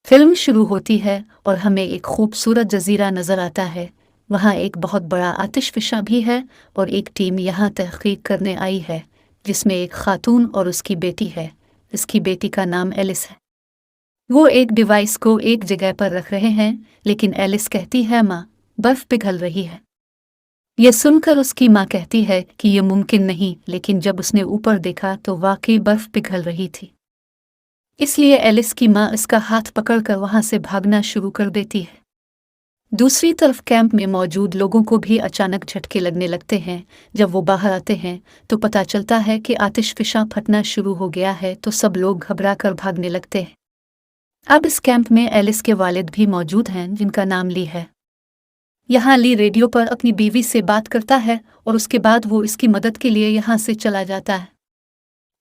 Film शुरू होती है और हमें एक खूबसूरत जजीरा नज़र आता है। वहाँ एक बहुत बड़ा आतिशफिशा भी है और एक टीम यहाँ तहकीक करने आई है जिसमें एक खातून और उसकी बेटी है। इसकी बेटी का नाम एलिस है। वो एक डिवाइस को एक जगह पर रख रहे हैं, लेकिन एलिस कहती है माँ, बर्फ पिघल रही है। यह सुनकर उसकी माँ कहती है कि यह मुमकिन नहीं, लेकिन जब उसने ऊपर देखा तो वाकई बर्फ पिघल रही थी। इसलिए एलिस की माँ इसका हाथ पकड़कर वहां से भागना शुरू कर देती है। दूसरी तरफ कैंप में मौजूद लोगों को भी अचानक झटके लगने लगते हैं। जब वो बाहर आते हैं तो पता चलता है कि आतिशफिशा फटना शुरू हो गया है, तो सब लोग घबरा कर भागने लगते हैं। अब इस कैंप में एलिस के वालिद भी मौजूद हैं जिनका नाम ली है। यहाँ ली रेडियो पर अपनी बीवी से बात करता है और उसके बाद वो इसकी मदद के लिए यहाँ से चला जाता है।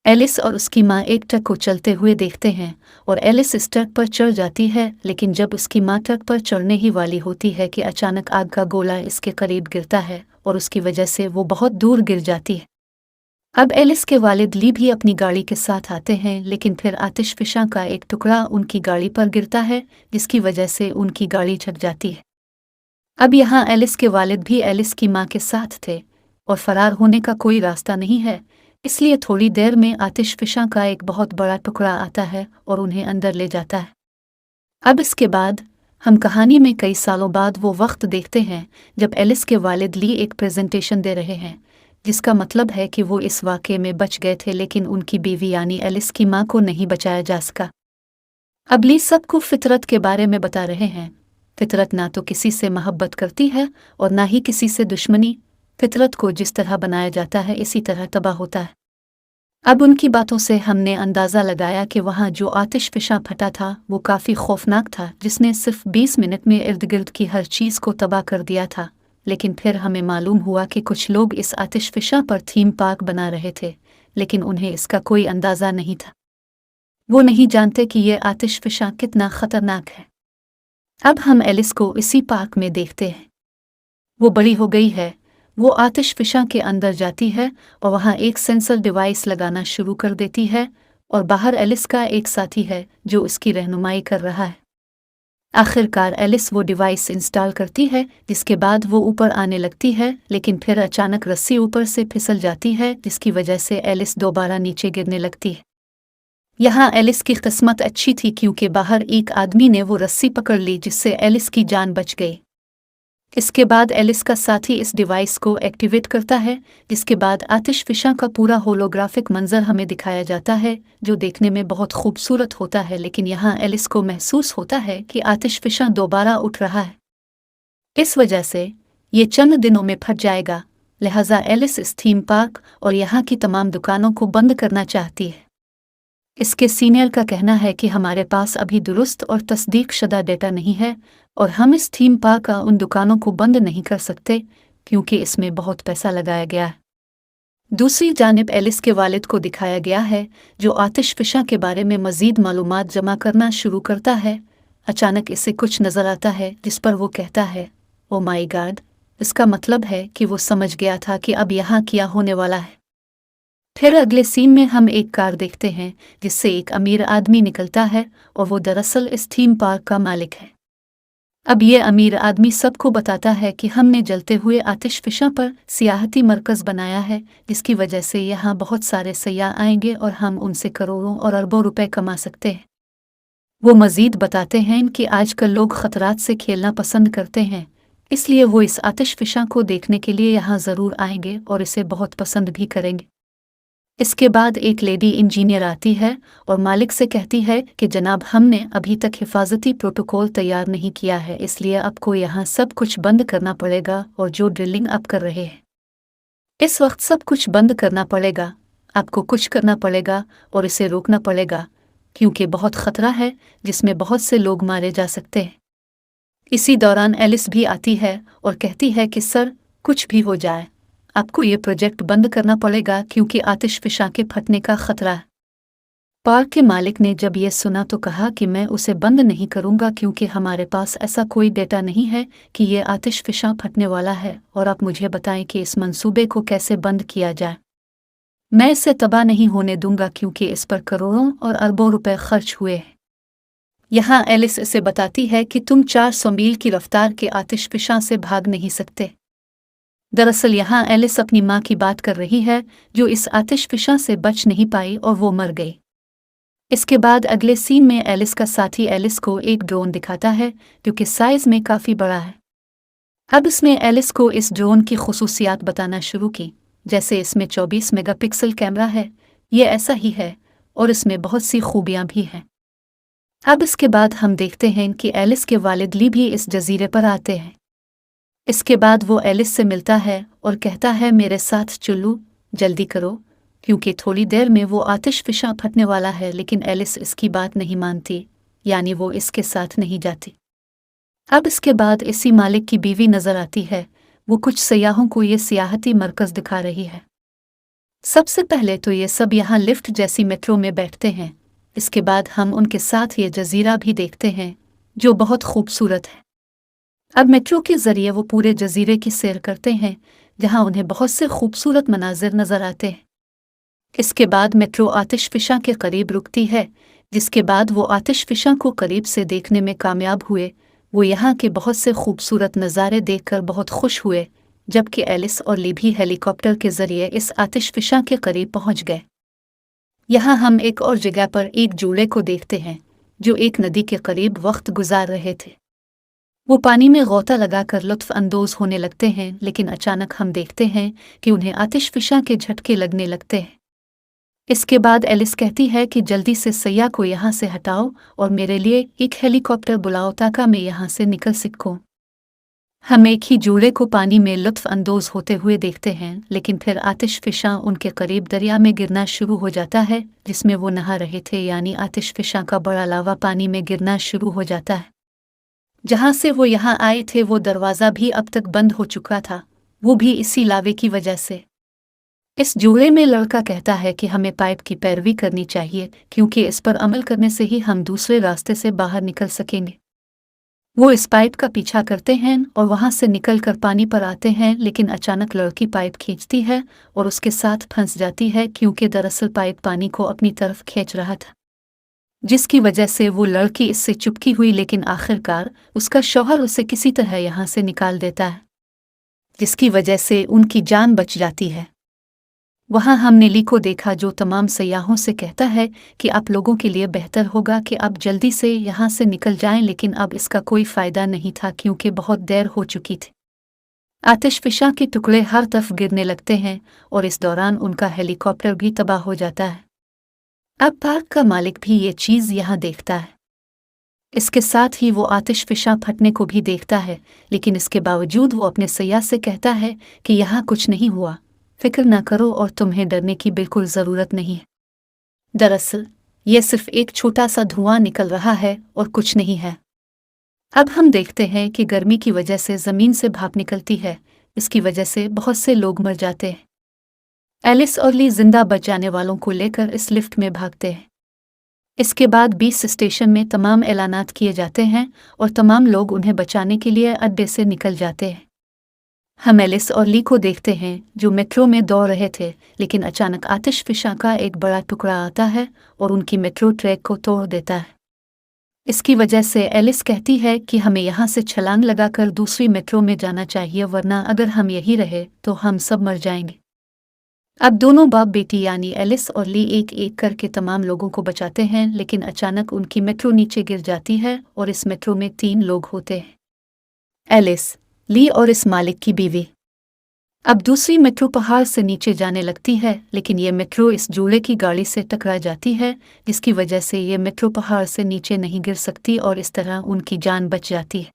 एलिस और उसकी माँ एक ट्रक को चलते हुए देखते हैं और एलिस इस ट्रक पर चढ़ जाती है, लेकिन जब उसकी माँ ट्रक पर चढ़ने ही वाली होती है कि अचानक आग का गोला इसके करीब गिरता है और उसकी वजह से वो बहुत दूर गिर जाती है। अब एलिस के वालिद ली भी अपनी गाड़ी के साथ आते हैं, लेकिन फिर आतिशफिशा का एक टुकड़ा उनकी गाड़ी पर गिरता है जिसकी वजह से उनकी गाड़ी ढक जाती है। अब यहाँ एलिस के वालिद भी एलिस की माँ के साथ थे और फरार होने का कोई रास्ता नहीं है, इसलिए थोड़ी देर में आतिशफिशा का एक बहुत बड़ा टुकड़ा आता है और उन्हें अंदर ले जाता है। अब इसके बाद हम कहानी में कई सालों बाद वो वक्त देखते हैं जब एलिस के वालिद ली एक प्रेजेंटेशन दे रहे हैं, जिसका मतलब है कि वो इस वाक़े में बच गए थे, लेकिन उनकी बीवी यानी एलिस की माँ को नहीं बचाया जा सका। अब ली सबको फितरत के बारे में बता रहे हैं। फितरत ना तो किसी से मोहब्बत करती है और ना ही किसी से दुश्मनी। फितरत को जिस तरह बनाया जाता है इसी तरह तबाह होता है। अब उनकी बातों से हमने अंदाज़ा लगाया कि वहाँ जो आतिशफिशा फटा था वो काफ़ी खौफनाक था, जिसने सिर्फ 20 मिनट में इर्द गिर्द की हर चीज़ को तबाह कर दिया था। लेकिन फिर हमें मालूम हुआ कि कुछ लोग इस आतिशफिशा पर थीम पार्क बना रहे थे, लेकिन उन्हें इसका कोई अंदाज़ा नहीं था। वो नहीं जानते कि ये आतिशफिशा कितना ख़तरनाक है। अब हम एलिस को इसी पार्क में देखते हैं। वो बड़ी हो गई है। वो आतिशफिशा के अंदर जाती है और वहाँ एक सेंसर डिवाइस लगाना शुरू कर देती है और बाहर एलिस का एक साथी है जो उसकी रहनुमाई कर रहा है। आखिरकार एलिस वो डिवाइस इंस्टॉल करती है, जिसके बाद वो ऊपर आने लगती है, लेकिन फिर अचानक रस्सी ऊपर से फिसल जाती है जिसकी वजह से एलिस दोबारा नीचे गिरने लगती है। यहाँ एलिस की किस्मत अच्छी थी क्योंकि बाहर एक आदमी ने वो रस्सी पकड़ ली, जिससे एलिस की जान बच गई। इसके बाद एलिस का साथी इस डिवाइस को एक्टिवेट करता है, जिसके बाद आतिशफिशा का पूरा होलोग्राफिक मंजर हमें दिखाया जाता है जो देखने में बहुत खूबसूरत होता है। लेकिन यहाँ एलिस को महसूस होता है कि आतिशफिशा दोबारा उठ रहा है। इस वजह से ये चंद दिनों में फट जाएगा, लिहाजा एलिस इस थीम पार्क और यहाँ की तमाम दुकानों को बंद करना चाहती है। इसके सीनियर का कहना है कि हमारे पास अभी दुरुस्त और तस्दीक शुदा डेटा नहीं है और हम इस थीम पार्क का उन दुकानों को बंद नहीं कर सकते क्योंकि इसमें बहुत पैसा लगाया गया है। दूसरी जानिब एलिस के वालिद को दिखाया गया है जो आतिशफिशा के बारे में मज़ीद मालूमात जमा करना शुरू करता है। अचानक इसे कुछ नज़र आता है जिस पर वो कहता है, ओ माई गॉड। इसका मतलब है कि वो समझ गया था कि अब यहाँ क्या होने वाला है। फिर अगले सीन में हम एक कार देखते हैं जिससे एक अमीर आदमी निकलता है और वो दरअसल इस थीम पार्क का मालिक है। अब ये अमीर आदमी सबको बताता है कि हमने जलते हुए आतिशफिशा पर सियाहती मरकज़ बनाया है, जिसकी वजह से यहाँ बहुत सारे सयाह आएंगे और हम उनसे करोड़ों और अरबों रुपए कमा सकते हैं। वो मज़ीद बताते हैं कि आजकल लोग ख़तरात से खेलना पसंद करते हैं, इसलिए वो इस आतिशफिशा को देखने के लिए यहाँ ज़रूर आएंगे और इसे बहुत पसंद भी करेंगे। इसके बाद एक लेडी इंजीनियर आती है और मालिक से कहती है कि जनाब, हमने अभी तक हिफाजती प्रोटोकॉल तैयार नहीं किया है, इसलिए आपको यहाँ सब कुछ बंद करना पड़ेगा और जो ड्रिलिंग आप कर रहे हैं इस वक्त सब कुछ बंद करना पड़ेगा। आपको कुछ करना पड़ेगा और इसे रोकना पड़ेगा क्योंकि बहुत ख़तरा है जिसमें बहुत से लोग मारे जा सकते हैं। इसी दौरान एलिस भी आती है और कहती है कि सर, कुछ भी हो जाए आपको ये प्रोजेक्ट बंद करना पड़ेगा क्योंकि आतिशफिशा के फटने का खतरा है। पार्क के मालिक ने जब ये सुना तो कहा कि मैं उसे बंद नहीं करूंगा क्योंकि हमारे पास ऐसा कोई डेटा नहीं है कि ये आतिशफिशा फटने वाला है, और आप मुझे बताएं कि इस मंसूबे को कैसे बंद किया जाए। मैं इसे तबाह नहीं होने दूंगा क्योंकि इस पर करोड़ों और अरबों रुपए खर्च हुए हैं। यहाँ एलिस इसे बताती है कि तुम 400 मील की रफ्तार के आतिशफिशां से भाग नहीं सकते। दरअसल यहाँ एलिस अपनी माँ की बात कर रही है, जो इस आतिशफिशां से बच नहीं पाई और वो मर गई। इसके बाद अगले सीन में एलिस का साथी एलिस को एक ड्रोन दिखाता है, जो कि साइज में काफ़ी बड़ा है। अब इसने एलिस को इस ड्रोन की खुसूसियात बताना शुरू की, जैसे इसमें 24 मेगापिक्सल कैमरा है, ये ऐसा ही है, और इसमें बहुत सी खूबियाँ भी हैं। अब इसके बाद हम देखते हैं कि एलिस के वालिद ली भी इस जजीरे पर आते हैं। इसके बाद वो एलिस से मिलता है और कहता है, मेरे साथ चलो, जल्दी करो, क्योंकि थोड़ी देर में वो आतिशफिशां फटने वाला है। लेकिन एलिस इसकी बात नहीं मानती, यानी वो इसके साथ नहीं जाती। अब इसके बाद इसी मालिक की बीवी नजर आती है, वो कुछ सयाहों को ये सियाहती मरकज़ दिखा रही है। सबसे पहले तो ये सब यहाँ लिफ्ट जैसी मेट्रो में बैठते हैं। इसके बाद हम उनके साथ ये जजीरा भी देखते हैं, जो बहुत खूबसूरत है। अब मेट्रो के जरिए वो पूरे जजीरे की सैर करते हैं, जहाँ उन्हें बहुत से खूबसूरत मनाजिर नजर आते हैं। इसके बाद मेट्रो आतिशफिशां के करीब रुकती है, जिसके बाद वो आतिशफिशां को करीब से देखने में कामयाब हुए। वो यहाँ के बहुत से खूबसूरत नज़ारे देखकर बहुत खुश हुए, जबकि एलिस और ली भी हेलीकॉप्टर के जरिए इस आतिशफिशां के करीब पहुंच गए। यहाँ हम एक और जगह पर एक जोड़े को देखते हैं, जो एक नदी के करीब वक्त गुजार रहे थे। वो पानी में गोता लगाकर लुत्फ अंदोज होने लगते हैं, लेकिन अचानक हम देखते हैं कि उन्हें आतिशफिशां के झटके लगने लगते हैं। इसके बाद एलिस कहती है कि जल्दी से सैया को यहाँ से हटाओ और मेरे लिए एक हेलीकॉप्टर बुलाओ, ताकि मैं यहाँ से निकल सकूं। हम एक ही जोड़े को पानी में लुत्फ अंदोज होते हुए देखते हैं, लेकिन फिर आतिशफिशां उनके करीब दरिया में गिरना शुरू हो जाता है, जिसमें वो नहा रहे थे। यानी आतिशफिशां का बड़ा लावा पानी में गिरना शुरू हो जाता है। जहाँ से वो यहाँ आए थे वो दरवाज़ा भी अब तक बंद हो चुका था, वो भी इसी लावे की वजह से। इस जोड़े में लड़का कहता है कि हमें पाइप की पैरवी करनी चाहिए, क्योंकि इस पर अमल करने से ही हम दूसरे रास्ते से बाहर निकल सकेंगे। वो इस पाइप का पीछा करते हैं और वहां से निकलकर पानी पर आते हैं, लेकिन अचानक लड़की पाइप खींचती है और उसके साथ फंस जाती है, क्योंकि दरअसल पाइप पानी को अपनी तरफ खींच रहा था, जिसकी वजह से वो लड़की इससे चिपकी हुई। लेकिन आखिरकार उसका शौहर उसे किसी तरह यहाँ से निकाल देता है, जिसकी वजह से उनकी जान बच जाती है। वहाँ हमने ली को देखा, जो तमाम सयाहों से कहता है कि आप लोगों के लिए बेहतर होगा कि आप जल्दी से यहाँ से निकल जाएं। लेकिन अब इसका कोई फ़ायदा नहीं था, क्योंकि बहुत देर हो चुकी थी। आतिशफिशां के टुकड़े हर तरफ गिरने लगते हैं और इस दौरान उनका हेलीकॉप्टर भी तबाह हो जाता है। अब पार्क का मालिक भी ये चीज़ यहाँ देखता है। इसके साथ ही वो आतिशफिशां फटने को भी देखता है, लेकिन इसके बावजूद वो अपने सयाह से कहता है कि यहाँ कुछ नहीं हुआ, फिक्र ना करो और तुम्हें डरने की बिल्कुल ज़रूरत नहीं है। दरअसल ये सिर्फ एक छोटा सा धुआं निकल रहा है और कुछ नहीं है। अब हम देखते हैं कि गर्मी की वजह से ज़मीन से भाप निकलती है, इसकी वजह से बहुत से लोग मर जाते हैं। एलिस और ली जिंदा बच जाने वालों को लेकर इस लिफ्ट में भागते हैं। इसके बाद 20 स्टेशन में तमाम ऐलानात किए जाते हैं और तमाम लोग उन्हें बचाने के लिए अड्डे से निकल जाते हैं। हम एलिस और ली को देखते हैं, जो मेट्रो में दौड़ रहे थे, लेकिन अचानक आतिशफिशां का एक बड़ा टुकड़ा आता है और उनकी मेट्रो ट्रैक को तोड़ देता है। इसकी वजह से एलिस कहती है कि हमें यहाँ से छलांग लगाकर दूसरी मेट्रो में जाना चाहिए, वरना अगर हम यहीं रहे तो हम सब मर जाएंगे। अब दोनों बाप बेटी यानी एलिस और ली एक एक करके तमाम लोगों को बचाते हैं, लेकिन अचानक उनकी मेट्रो नीचे गिर जाती है और इस मेट्रो में 3 लोग होते हैं, एलिस, ली और इस मालिक की बीवी। अब दूसरी मेट्रो पहाड़ से नीचे जाने लगती है, लेकिन ये मेट्रो इस जोड़े की गाड़ी से टकरा जाती है, जिसकी वजह से ये मेट्रो पहाड़ से नीचे नहीं गिर सकती और इस तरह उनकी जान बच जाती है।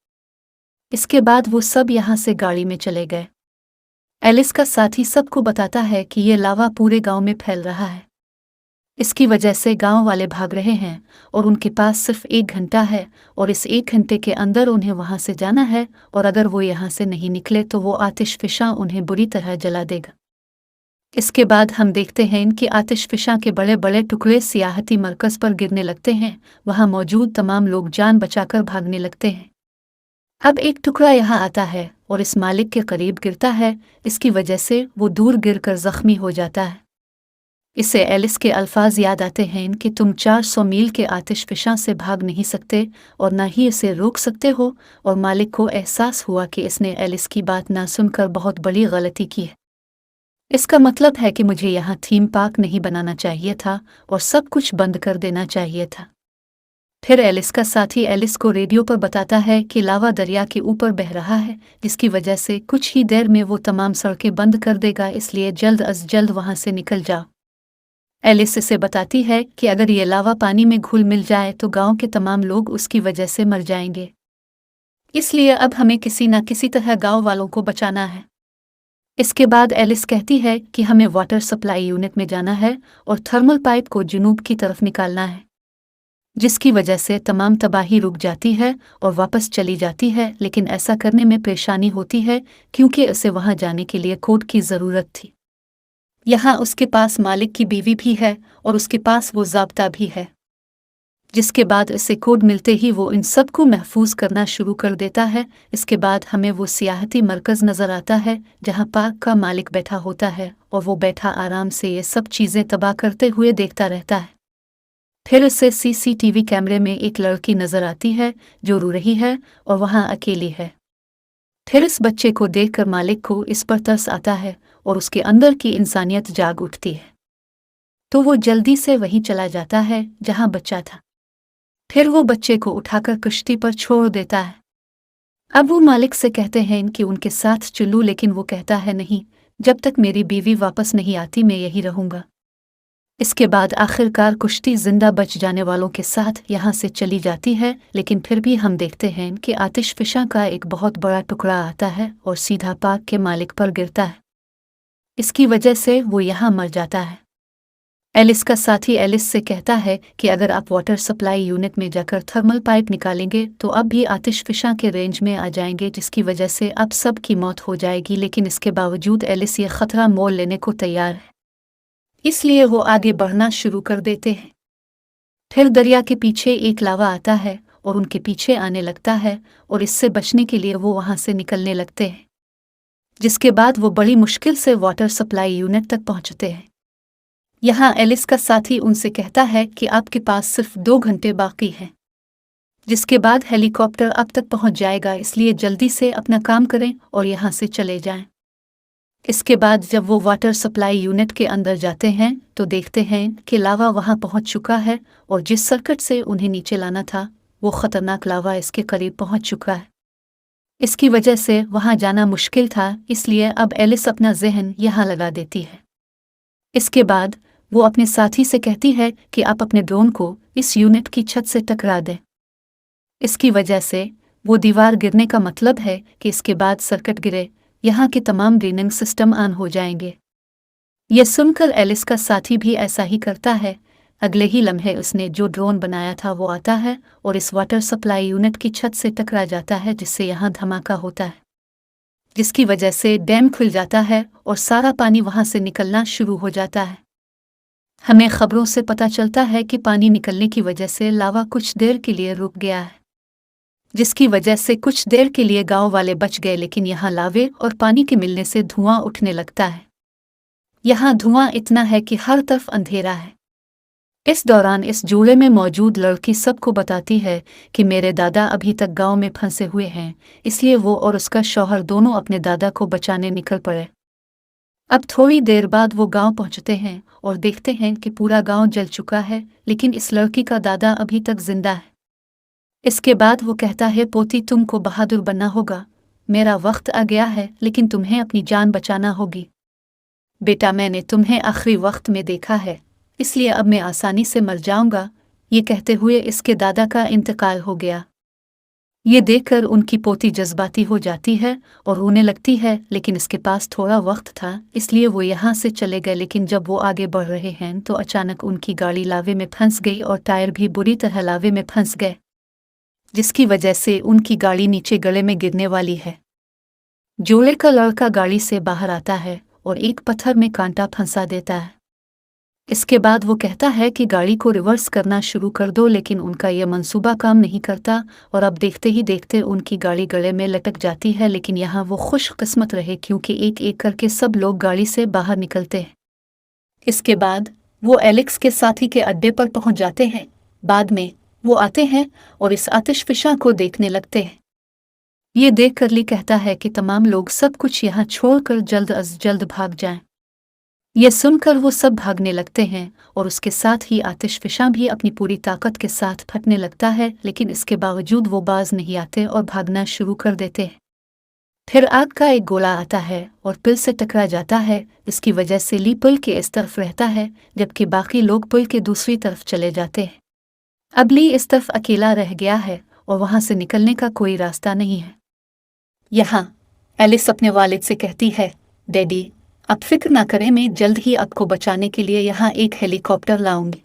इसके बाद वो सब यहाँ से गाड़ी में चले गए। एलिस का साथी सबको बताता है कि ये लावा पूरे गांव में फैल रहा है। इसकी वजह से गांव वाले भाग रहे हैं और उनके पास सिर्फ 1 घंटा है और इस 1 घंटे के अंदर उन्हें वहां से जाना है, और अगर वो यहाँ से नहीं निकले तो वो आतिशफिशां उन्हें बुरी तरह जला देगा। इसके बाद हम देखते हैं कि आतिशफिशां के बड़े बड़े टुकड़े सियाहती मरकज़ पर गिरने लगते हैं। वहाँ मौजूद तमाम लोग जान बचाकर भागने लगते हैं। अब एक टुकड़ा यहाँ आता है और इस मालिक के करीब गिरता है, इसकी वजह से वो दूर गिरकर जख्मी हो जाता है। इससे एलिस के अल्फाज याद आते हैं कि तुम 400 मील के आतिश फिशां से भाग नहीं सकते और न ही इसे रोक सकते हो, और मालिक को एहसास हुआ कि इसने एलिस की बात ना सुनकर बहुत बड़ी गलती की है। इसका मतलब है कि मुझे यहाँ थीम पार्क नहीं बनाना चाहिए था और सब कुछ बंद कर देना चाहिए था। फिर एलिस का साथी एलिस को रेडियो पर बताता है कि लावा दरिया के ऊपर बह रहा है, जिसकी वजह से कुछ ही देर में वो तमाम सड़कें बंद कर देगा, इसलिए जल्द अज जल्द वहां से निकल जाओ। एलिस इसे बताती है कि अगर ये लावा पानी में घुल मिल जाए तो गांव के तमाम लोग उसकी वजह से मर जाएंगे, इसलिए अब हमें किसी न किसी तरह गांव वालों को बचाना है। इसके बाद एलिस कहती है कि हमें वाटर सप्लाई यूनिट में जाना है और थर्मल पाइप को जुनूब की तरफ निकालना है, जिसकी वजह से तमाम तबाही रुक जाती है और वापस चली जाती है। लेकिन ऐसा करने में परेशानी होती है क्योंकि उसे वहां जाने के लिए कोड की ज़रूरत थी। यहाँ उसके पास मालिक की बीवी भी है और उसके पास वो ज़ाब्ता भी है, जिसके बाद इसे कोड मिलते ही वो इन सब को महफूज करना शुरू कर देता है। इसके बाद हमें वो सियाहती मरकज़ नज़र आता है जहाँ पार्क का मालिक बैठा होता है और वो बैठा आराम से ये सब चीज़ें तबाह करते हुए देखता रहता है। फिर उसे सीसीटीवी कैमरे में एक लड़की नज़र आती है जो रो रही है और वहाँ अकेली है। फिर इस बच्चे को देखकर मालिक को इस पर तरस आता है और उसके अंदर की इंसानियत जाग उठती है, तो वो जल्दी से वहीं चला जाता है जहाँ बच्चा था। फिर वो बच्चे को उठाकर कश्ती पर छोड़ देता है। अब वो मालिक से कहते हैं कि उनके साथ चलूं, लेकिन वो कहता है नहीं, जब तक मेरी बीवी वापस नहीं आती मैं यहीं रहूंगा। इसके बाद आखिरकार कुश्ती जिंदा बच जाने वालों के साथ यहाँ से चली जाती है, लेकिन फिर भी हम देखते हैं कि आतिश फिशा का एक बहुत बड़ा टुकड़ा आता है और सीधा पार्क के मालिक पर गिरता है। इसकी वजह से वो यहाँ मर जाता है। एलिस का साथी एलिस से कहता है कि अगर आप वाटर सप्लाई यूनिट में जाकर थर्मल पाइप निकालेंगे तो अब भी आतिश फिशा के रेंज में आ जाएंगे, जिसकी वजह से अब सब की मौत हो जाएगी। लेकिन इसके बावजूद एलिस ये खतरा मोल लेने को तैयार है, इसलिए वो आगे बढ़ना शुरू कर देते हैं। फिर दरिया के पीछे एक लावा आता है और उनके पीछे आने लगता है और इससे बचने के लिए वो वहां से निकलने लगते हैं, जिसके बाद वो बड़ी मुश्किल से वाटर सप्लाई यूनिट तक पहुंचते हैं। यहाँ एलिस का साथी उनसे कहता है कि आपके पास सिर्फ 2 घंटे बाकी हैं, जिसके बाद हेलीकॉप्टर अब तक पहुंच जाएगा, इसलिए जल्दी से अपना काम करें और यहाँ से चले जाएं। इसके बाद जब वो वाटर सप्लाई यूनिट के अंदर जाते हैं तो देखते हैं कि लावा वहां पहुंच चुका है और जिस सर्किट से उन्हें नीचे लाना था वो खतरनाक लावा इसके करीब पहुंच चुका है। इसकी वजह से वहां जाना मुश्किल था, इसलिए अब एलिस अपना जहन यहाँ लगा देती है। इसके बाद वो अपने साथी से कहती है कि आप अपने ड्रोन को इस यूनिट की छत से टकरा दें। इसकी वजह से वो दीवार गिरने का मतलब है कि इसके बाद सर्किट गिरे, यहाँ के तमाम ड्रेनिंग सिस्टम ऑन हो जाएंगे। यह सुनकर एलिस का साथी भी ऐसा ही करता है। अगले ही लम्हे उसने जो ड्रोन बनाया था वो आता है और इस वाटर सप्लाई यूनिट की छत से टकरा जाता है, जिससे यहाँ धमाका होता है, जिसकी वजह से डैम खुल जाता है और सारा पानी वहां से निकलना शुरू हो जाता है। हमें खबरों से पता चलता है कि पानी निकलने की वजह से लावा कुछ देर के लिए रुक गया है, जिसकी वजह से कुछ देर के लिए गांव वाले बच गए। लेकिन यहाँ लावे और पानी के मिलने से धुआं उठने लगता है। यहाँ धुआं इतना है कि हर तरफ अंधेरा है। इस दौरान इस जोड़े में मौजूद लड़की सबको बताती है कि मेरे दादा अभी तक गांव में फंसे हुए हैं, इसलिए वो और उसका शौहर दोनों अपने दादा को बचाने निकल पड़े। अब थोड़ी देर बाद वो गांव पहुंचते हैं और देखते हैं कि पूरा गांव जल चुका है, लेकिन इस लड़की का दादा अभी तक जिंदा है। इसके बाद वो कहता है, पोती तुमको बहादुर बनना होगा, मेरा वक्त आ गया है, लेकिन तुम्हें अपनी जान बचाना होगी। बेटा, मैंने तुम्हें आखिरी वक्त में देखा है, इसलिए अब मैं आसानी से मर जाऊंगा। ये कहते हुए इसके दादा का इंतकाल हो गया। ये देखकर उनकी पोती जज्बाती हो जाती है और रोने लगती है, लेकिन इसके पास थोड़ा वक्त था, इसलिए वो यहाँ से चले गए। लेकिन जब वो आगे बढ़ रहे हैं तो अचानक उनकी गाड़ी लावे में फंस गई और टायर भी बुरी तरह लावे में फंस गए, जिसकी वजह से उनकी गाड़ी नीचे गले में गिरने वाली है। जोड़े का लड़का गाड़ी से बाहर आता है और एक पत्थर में कांटा फंसा देता है। इसके बाद वो कहता है कि गाड़ी को रिवर्स करना शुरू कर दो, लेकिन उनका यह मंसूबा काम नहीं करता और अब देखते ही देखते उनकी गाड़ी गले में लटक जाती है। लेकिन यहाँ वो खुशकिस्मत रहे क्योंकि एक एक करके सब लोग गाड़ी से बाहर निकलते हैं। इसके बाद वो एलेक्स के साथी के अड्डे पर पहुंच जाते हैं। बाद में वो आते हैं और इस आतिशफिशा को देखने लगते हैं। ये देखकर ली कहता है कि तमाम लोग सब कुछ यहाँ छोड़कर जल्द अज जल्द भाग जाएं। ये सुनकर वो सब भागने लगते हैं और उसके साथ ही आतिशफिशा भी अपनी पूरी ताकत के साथ फटने लगता है, लेकिन इसके बावजूद वो बाज नहीं आते और भागना शुरू कर देते हैं। फिर आग का एक गोला आता है और पुल से टकरा जाता है। इसकी वजह से ली पुल के इस तरफ रहता है जबकि बाकी लोग पुल के दूसरी तरफ चले जाते हैं। अब ली इस तरफ अकेला रह गया है और वहां से निकलने का कोई रास्ता नहीं है। यहाँ एलिस अपने वालिद से कहती है, डैडी आप फिक्र ना करें, मैं जल्द ही आपको बचाने के लिए यहाँ एक हेलीकॉप्टर लाऊंगी,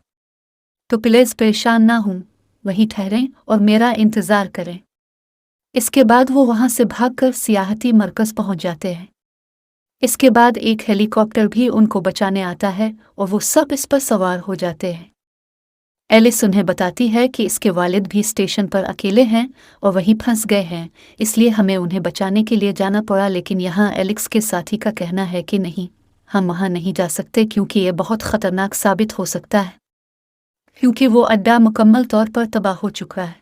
तो प्लीज परेशान ना हूँ, वहीं ठहरें और मेरा इंतज़ार करें। इसके बाद वो वहां से भागकर सियाहती मरकज़ पहुंच जाते हैं। इसके बाद एक हेलीकॉप्टर भी उनको बचाने आता है और वो सब इस पर सवार हो जाते हैं। एलिस उन्हें बताती है कि इसके वालिद भी स्टेशन पर अकेले हैं और वहीं फंस गए हैं, इसलिए हमें उन्हें बचाने के लिए जाना पड़ा। लेकिन यहाँ एलेक्स के साथी का कहना है कि नहीं, हम वहाँ नहीं जा सकते क्योंकि ये बहुत ख़तरनाक साबित हो सकता है, क्योंकि वो अड्डा मुकम्मल तौर पर तबाह हो चुका है।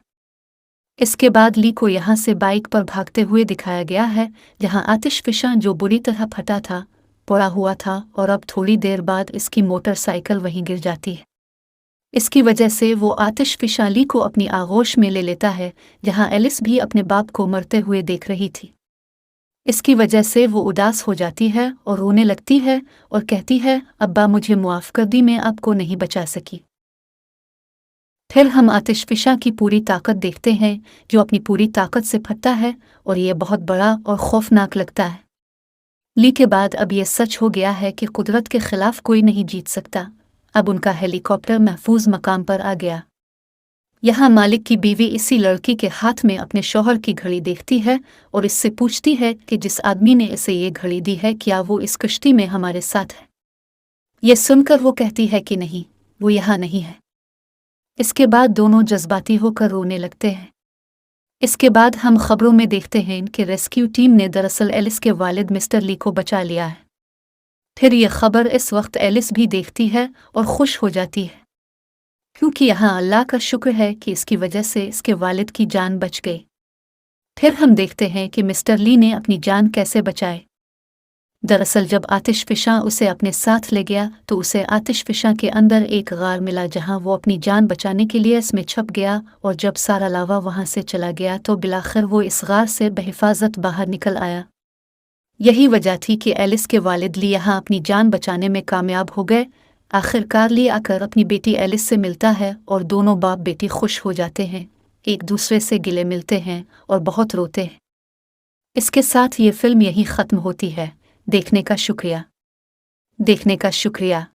इसके बाद ली को यहाँ से बाइक पर भागते हुए दिखाया गया है, जहाँ आतिशफिशा जो बुरी तरह फटा था पड़ा हुआ था और अब थोड़ी देर बाद इसकी मोटरसाइकिल वहीं गिर जाती है। इसकी वजह से वो आतिशफिशा ली को अपनी आगोश में ले लेता है, जहाँ एलिस भी अपने बाप को मरते हुए देख रही थी। इसकी वजह से वो उदास हो जाती है और रोने लगती है और कहती है, अब्बा मुझे मुआफ़ कर दी, मैं आपको नहीं बचा सकी। फिर हम आतिशफिशा की पूरी ताकत देखते हैं जो अपनी पूरी ताकत से फटता है और ये बहुत बड़ा और खौफनाक लगता है। ली के बाद अब ये सच हो गया है कि कुदरत के खिलाफ कोई नहीं जीत सकता। अब उनका हेलीकॉप्टर महफूज मकाम पर आ गया। यहाँ मालिक की बीवी इसी लड़की के हाथ में अपने शौहर की घड़ी देखती है और इससे पूछती है कि जिस आदमी ने इसे ये घड़ी दी है क्या वो इस कश्ती में हमारे साथ है। ये सुनकर वो कहती है कि नहीं, वो यहाँ नहीं है। इसके बाद दोनों जज्बाती होकर रोने लगते हैं। इसके बाद हम खबरों में देखते हैं कि रेस्क्यू टीम ने दरअसल एलिस के वालिद मिस्टर ली को बचा लिया है। फिर ये खबर इस वक्त एलिस भी देखती है और खुश हो जाती है, क्योंकि यहाँ अल्लाह का शुक्र है कि इसकी वजह से इसके वालिद की जान बच गई। फिर हम देखते हैं कि मिस्टर ली ने अपनी जान कैसे बचाई। दरअसल जब आतिशफिशा उसे अपने साथ ले गया तो उसे आतिशफिशा के अंदर एक गार मिला, जहाँ वो अपनी जान बचाने के लिए इसमें छप गया और जब सारा लावा वहाँ से चला गया तो बिलाखिर वो इस गार से बहिफाजत बाहर निकल आया। यही वजह थी कि एलिस के वालिद ली यहाँ अपनी जान बचाने में कामयाब हो गए। आखिरकार ली आकर अपनी बेटी एलिस से मिलता है और दोनों बाप बेटी खुश हो जाते हैं, एक दूसरे से गिले मिलते हैं और बहुत रोते हैं। इसके साथ ये फिल्म यहीं ख़त्म होती है। देखने का शुक्रिया।